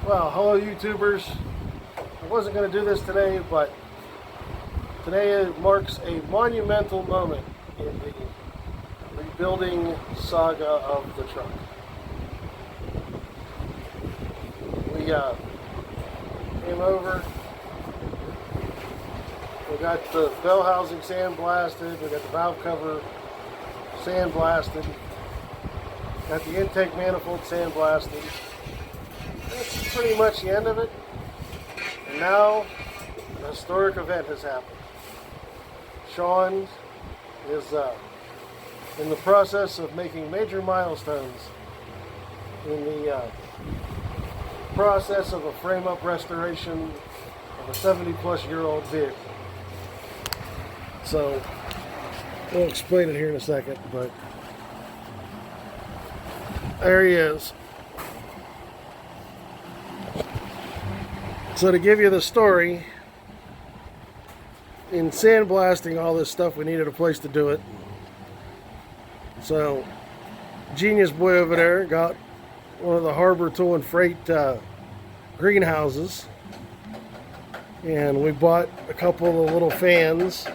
Well, hello YouTubers. I wasn't going to do this today, but today marks a monumental moment in the rebuilding saga of the truck. We came over, we got the bell housing sandblasted, we got the valve cover sandblasted, got the intake manifold sandblasted. That's pretty much the end of it. And now, a historic event has happened. Sean is in the process of making major milestones in the process of a frame-up restoration of a 70-plus-year-old vehicle. So, I'll explain it here in a second, but there he is. So to give you the story, in sandblasting all this stuff, we needed a place to do it. So, Genius Boy over there got one of the Harbor Tool and Freight greenhouses. And we bought a couple of little fans.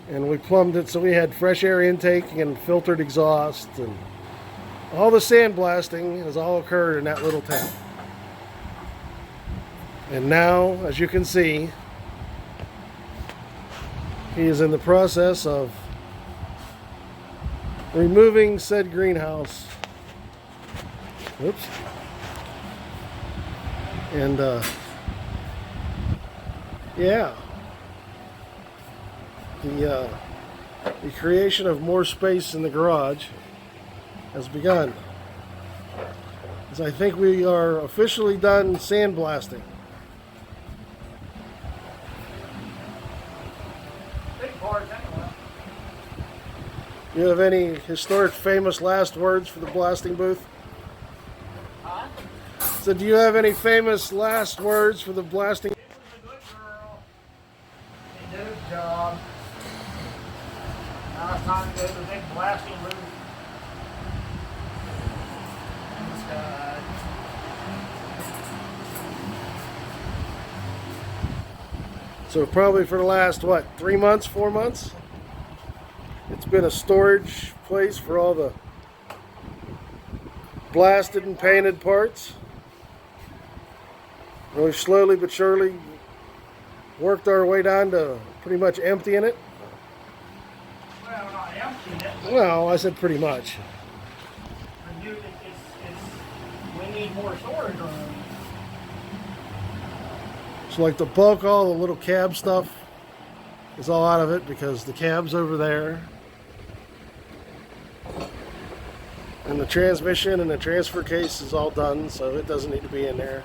And we plumbed it so we had fresh air intake and filtered exhaust. And all the sandblasting has all occurred in that little tank. And now, as you can see, he is in the process of removing said greenhouse. Oops. And, yeah. The creation of more space in the garage has begun. As I think we are officially done sandblasting. You have any historic, famous last words for the blasting booth? Huh? So, do you have any famous last words for the blasting? It was a good girl. They did its job. Now it's time to go to the big blasting booth. In the sky. So, probably for the last, what, 3 months, 4 months? It's been a storage place for all the blasted and painted parts. And we've slowly but surely worked our way down to pretty much emptying it. Well, we're not emptying it. Well, I said pretty much. We need more storage room. So like the bulk, all the little cab stuff is all out of it because the cab's over there. And the transmission and the transfer case is all done, so it doesn't need to be in there.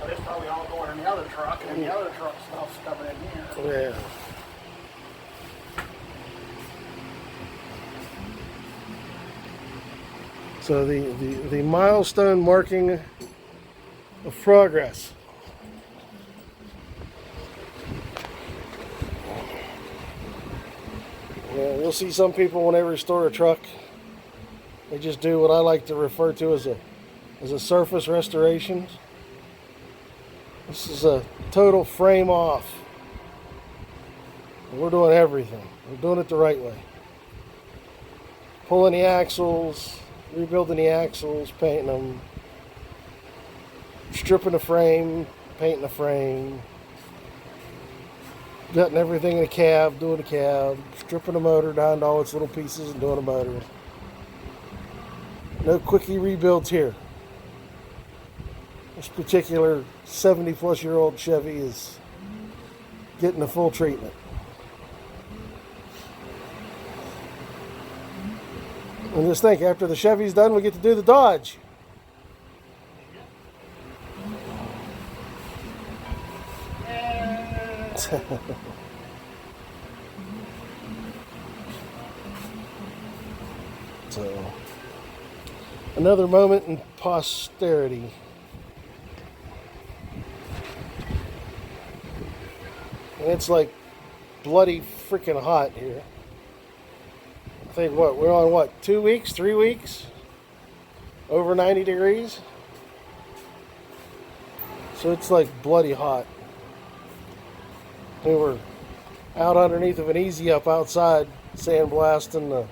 But it's probably all going in the other truck, and the other truck stuff's coming in here. Yeah. So the milestone marking of progress. Yeah, you'll see some people when they restore a truck, they just do what I like to refer to as a surface restoration. This is a total frame off. And we're doing everything. We're doing it the right way. Pulling the axles, rebuilding the axles, painting them, stripping the frame, painting the frame, gutting everything in the cab, doing the cab, stripping the motor down to all its little pieces and doing the motor. No quickie rebuilds here. This particular 70-plus-year-old Chevy is getting the full treatment. And just think, after the Chevy's done, we get to do the Dodge. So, another moment in posterity. And it's like bloody freaking hot here. I think we're on 2 weeks, 3 weeks? over 90 degrees. So it's like bloody hot. We were out underneath of an easy up outside, sandblasting the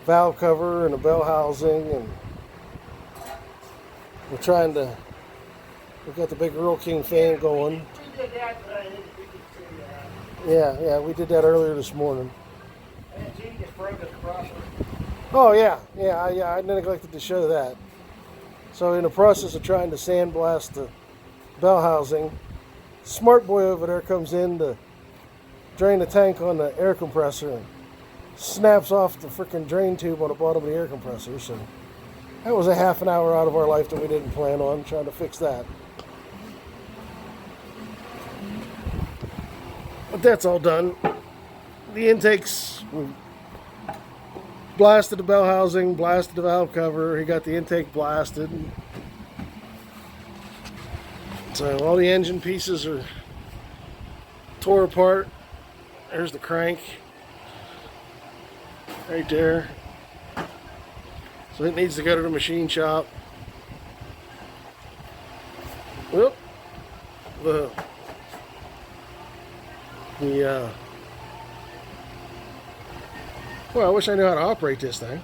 valve cover and the bell housing, and we've got the big Rural King fan going. We did that today. We could see that. Yeah, we did that earlier this morning. And Gene just broke his crusher. Oh yeah, I neglected to show that. So in the process of trying to sandblast the bell housing, smart boy over there comes in to drain the tank on the air compressor and snaps off the freaking drain tube on the bottom of the air compressor. So that was a half an hour out of our life that we didn't plan on, trying to fix that. But that's all done. The intakes, we blasted the bell housing, blasted the valve cover. He got the intake blasted. So all the engine pieces are tore apart. There's the crank right there. So it needs to go to the machine shop. Whoop. Well, I wish I knew how to operate this thing.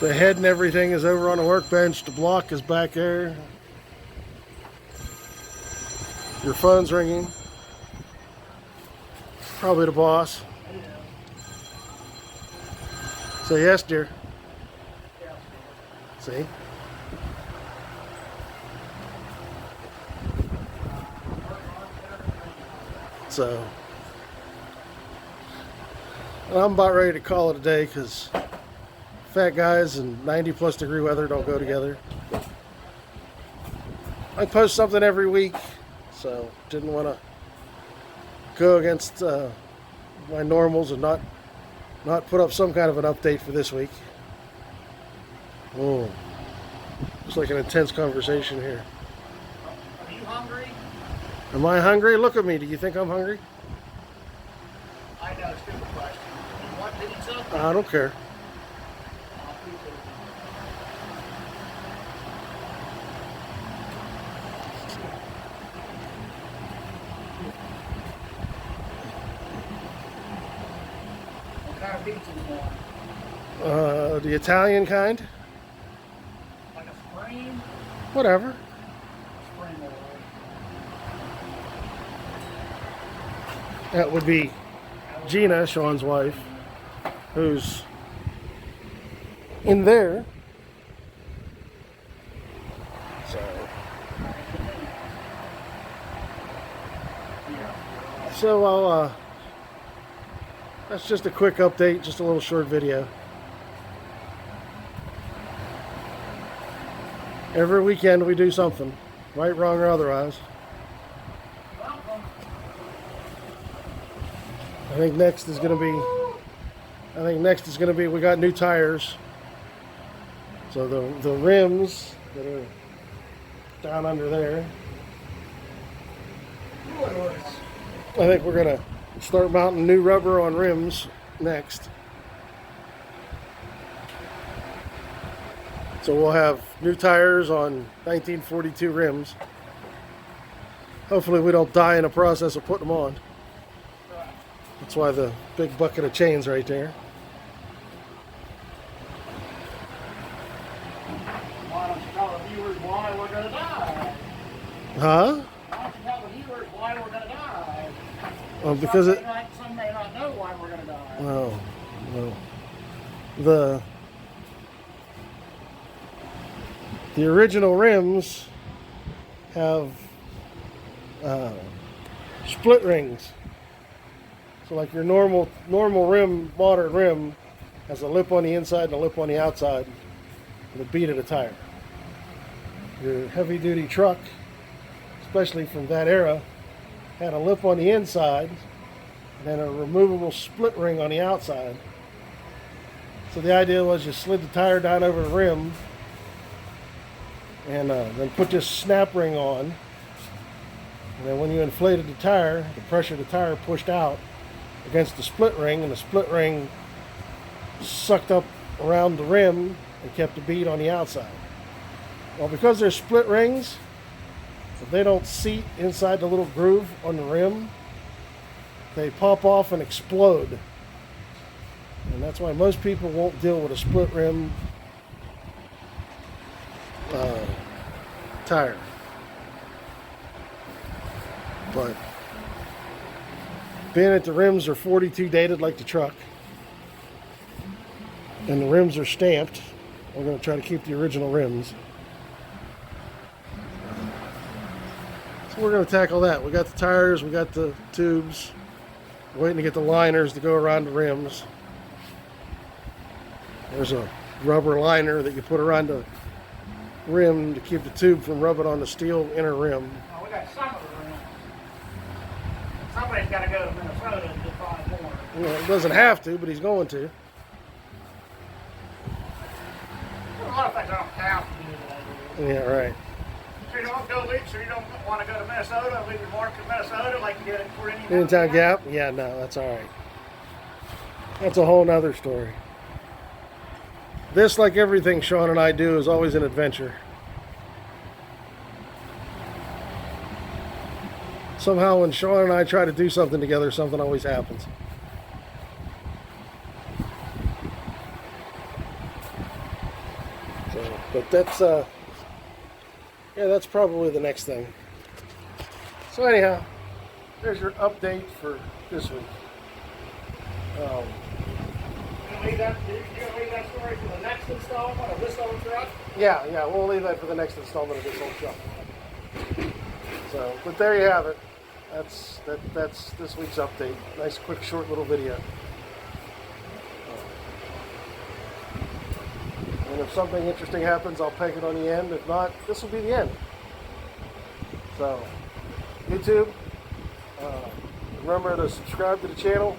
The head and everything is over on the workbench. The block is back there. Your phone's ringing. Probably the boss. Say yes, dear. See? So I'm about ready to call it a day because fat guys and 90+ degree weather don't go together. I post something every week, so didn't want to go against my normals and not put up some kind of an update for this week. Oh, looks like an intense conversation here. Are you hungry? Am I hungry? Look at me. Do you think I'm hungry? I know, stupid question. You want pizza? I don't care. What kind of pizza you want? The Italian kind? Like a spring? Whatever. Spring roll. That would be Gina, Sean's wife, who's in there. So I'll, that's just a quick update, just a little short video. Every weekend we do something, right, wrong, or otherwise. I think next is going to be, we got new tires. So the rims that are down under there, I think we're going to start mounting new rubber on rims next. So we'll have new tires on 1942 rims. Hopefully we don't die in the process of putting them on. That's why the big bucket of chains right there. Why don't you tell the viewers why we're going to die? Huh? Why don't you tell the viewers why we're going to die? Because Some may not know why we're going to die. No. The original rims have split rings. So like your normal rim, modern rim, has a lip on the inside and a lip on the outside with a bead of the tire. Your heavy duty truck, especially from that era, had a lip on the inside and then a removable split ring on the outside. So the idea was you slid the tire down over the rim and then put this snap ring on, and then when you inflated the tire, the pressure of the tire pushed out against the split ring, and the split ring sucked up around the rim and kept the bead on the outside. Well, because they're split rings, if they don't seat inside the little groove on the rim, they pop off and explode. And that's why most people won't deal with a split rim tire. But being that the rims are 42 dated like the truck, and the rims are stamped, we're going to try to keep the original rims. So we're going to tackle that. We got the tires, we got the tubes, waiting to get the liners to go around the rims. There's a rubber liner that you put around the rim to keep the tube from rubbing on the steel inner rim. Oh, we got some of the rims. Somebody's got to go to Minnesota and get 5 more. Well, he doesn't have to, but he's going to. A lot of things I don't have to do today. Yeah, right. So you don't go leave, so you don't want to go to Minnesota and leave your mark in Minnesota like you did for any Anytime Gap? Yeah, no, that's all right. That's a whole nother story. This, like everything Sean and I do, is always an adventure. Somehow when Sean and I try to do something together, something always happens. So, but that's, yeah, that's probably the next thing. So anyhow, there's your update for this week. You gonna leave that story for the next installment of this old truck? Yeah, we'll leave that for the next installment of this old truck. So, but there you have it. That's this week's update. Nice, quick, short little video. And if something interesting happens, I'll peg it on the end. If not, this will be the end. So, YouTube, remember to subscribe to the channel.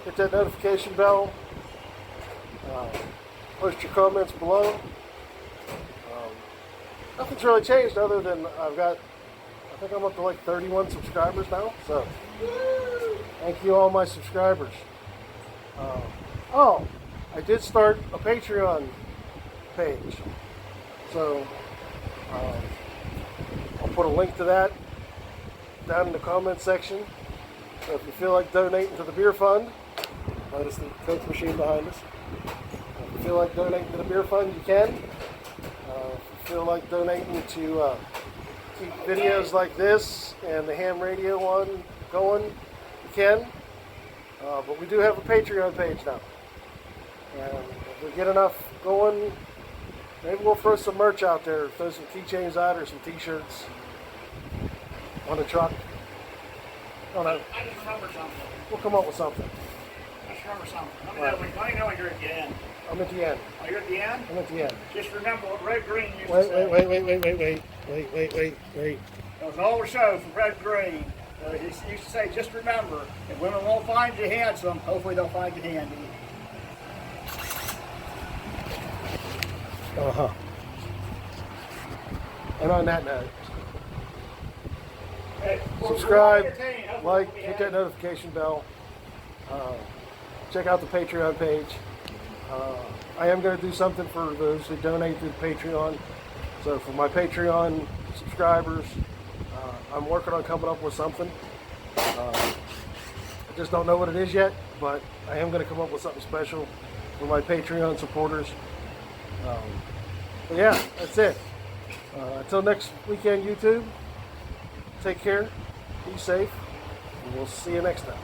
Hit that notification bell. Post your comments below. Nothing's really changed other than I think I'm up to like 31 subscribers now. So, thank you all my subscribers. Oh, I did start a Patreon page. So, I'll put a link to that down in the comment section. So if you feel like donating to the beer fund, notice the Coke machine behind us. If you feel like donating to the beer fund, you can. If you feel like donating to keep videos like this and the ham radio one going, you can. But we do have a Patreon page now. And if we get enough going, maybe we'll throw some merch out there, throw some keychains out or some t-shirts on the truck. I don't know. I just remember something. We'll come up with something. I just remember something. Let me know when you're at the end. I'm at the end. Oh, you're at the end? I'm at the end. Just remember what Red Green used to say. Wait. There was an old show from Red Green. He used to say, just remember, if women won't find you handsome, hopefully they'll find you handy. Uh-huh. And on that note, Hey, subscribe, like, hit that notification bell. Check out the Patreon page. I am going to do something for those who donate through Patreon. So for my Patreon subscribers, I'm working on coming up with something. I just don't know what it is yet, but I am going to come up with something special for my Patreon supporters. But yeah, that's it. Until next weekend, YouTube, take care, be safe, and we'll see you next time.